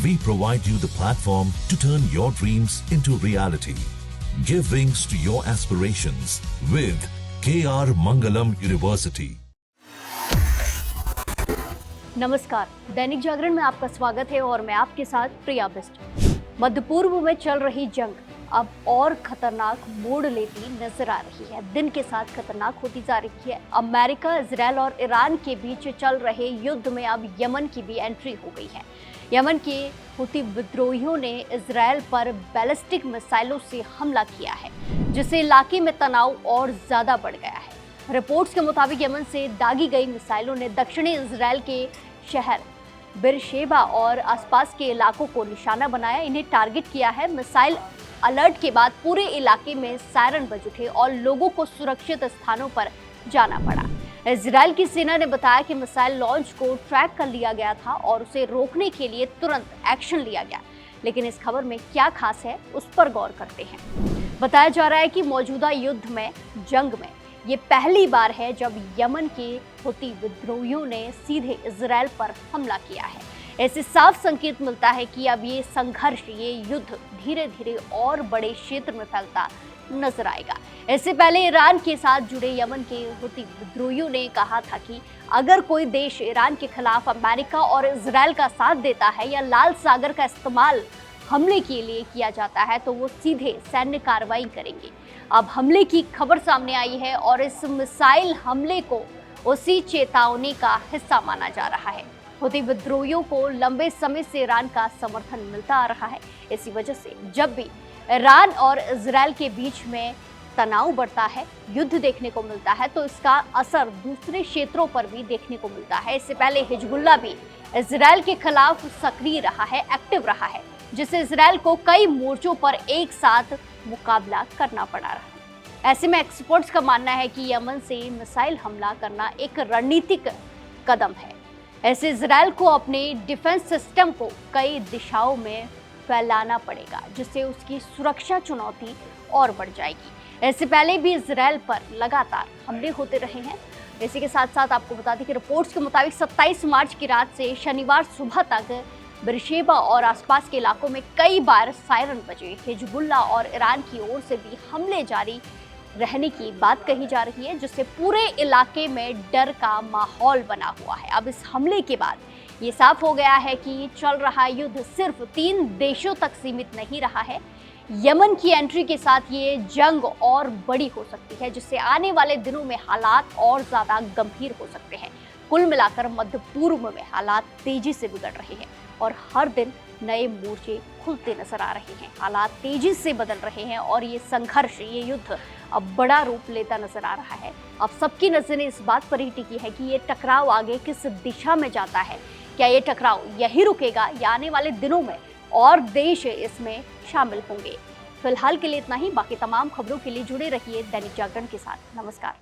We provide you the platform to turn your dreams into reality. Give wings to your aspirations with KR Mangalam University. नमस्कार, दैनिक जागरण में आपका स्वागत है और मैं आपके साथ प्रिया बिस्ट। मध्य पूर्व में चल रही जंग अब और खतरनाक मोड़ लेती नजर आ रही है। दिन के साथ खतरनाक होती जा रही है। अमेरिका, इजरायल और ईरान के बीच चल रहे युद्ध में अब यमन की भी एंट्री हो गई है। यमन के हुती विद्रोहियों ने इजरायल पर बैलिस्टिक मिसाइलों से हमला किया है, जिससे इलाके में तनाव और ज्यादा बढ़ गया है। रिपोर्ट्स के मुताबिक यमन से दागी गई मिसाइलों ने दक्षिणी इजरायल के शहर बेरशेबा और आसपास के इलाकों को निशाना बनाया, इन्हें टारगेट किया है। मिसाइल अलर्ट के बाद पूरे इलाके में सायरन बज उठे और लोगों को सुरक्षित स्थानों पर जाना पड़ा। इजरायल की सेना ने बताया कि मिसाइल लॉन्च को ट्रैक कर लिया गया था और उसे रोकने के लिए तुरंत एक्शन लिया गया। लेकिन इस खबर में क्या खास है, उस पर गौर करते हैं। बताया जा रहा है कि मौजूदा युद्ध में, जंग में ये पहली बार है जब यमन के हुती विद्रोहियों ने सीधे इजरायल पर हमला किया है। ऐसे साफ संकेत मिलता है कि अब ये संघर्ष, ये युद्ध धीरे धीरे और बड़े क्षेत्र में फैलता नजर आएगा। इससे पहले ईरान के साथ जुड़े यमन के हुती विद्रोहियों ने कहा था कि अगर कोई देश ईरान के खिलाफ अमेरिका और इजरायल का साथ देता है या लाल सागर का इस्तेमाल हमले के लिए किया जाता है तो वो सीधे सैन्य कार्रवाई करेंगे। अब हमले की खबर सामने आई है और इस मिसाइल हमले को उसी चेतावनी का हिस्सा माना जा रहा है। हुती विद्रोहियों को लंबे समय से ईरान का समर्थन मिलता आ रहा है। इसी वजह से जब भी ईरान और इजरायल के बीच में तनाव बढ़ता है, युद्ध देखने को मिलता है, तो इसका असर दूसरे क्षेत्रों पर भी देखने को मिलता है। इससे पहले हिजबुल्लाह भी इजरायल के खिलाफ सक्रिय रहा है, एक्टिव रहा है, जिससे इजरायल को कई मोर्चों पर एक साथ मुकाबला करना पड़ा रहा। ऐसे में एक्सपर्ट्स का मानना है कि यमन से मिसाइल हमला करना एक रणनीतिक कदम है। ऐसे इजरायल को अपने डिफेंस सिस्टम को कई दिशाओं में फैलाना पड़ेगा, जिससे उसकी सुरक्षा चुनौती और बढ़ जाएगी। इससे पहले भी इजरायल पर लगातार हमले होते रहे हैं। इसी के साथ साथ आपको बता दें कि रिपोर्ट्स के मुताबिक 27 मार्च की रात से शनिवार सुबह तक बेरशेबा और आसपास के इलाकों में कई बार सायरन बजे। हिजबुल्लाह और ईरान की ओर से भी हमले जारी रहने की बात कही जा रही है, जिससे पूरे इलाके में डर का माहौल बना हुआ है। अब इस हमले के बाद ये साफ हो गया है कि चल रहा युद्ध सिर्फ 3 देशों तक सीमित नहीं रहा है। यमन की एंट्री के साथ ये जंग और बड़ी हो सकती है, जिससे आने वाले दिनों में हालात और ज्यादा गंभीर हो सकते हैं। कुल मिलाकर मध्य पूर्व में हालात तेजी से बिगड़ रहे हैं और हर दिन नए मोर्चे खुलते नजर आ रहे हैं। हालात तेजी से बदल रहे हैं और ये संघर्ष, ये युद्ध अब बड़ा रूप लेता नजर आ रहा है। अब सबकी नजरें इस बात पर ही टिकी है कि ये टकराव आगे किस दिशा में जाता है। क्या ये टकराव यही रुकेगा या आने वाले दिनों में और देश इसमें शामिल होंगे? फिलहाल के लिए इतना ही। बाकी तमाम खबरों के लिए जुड़े रहिए दैनिक जागरण के साथ। नमस्कार।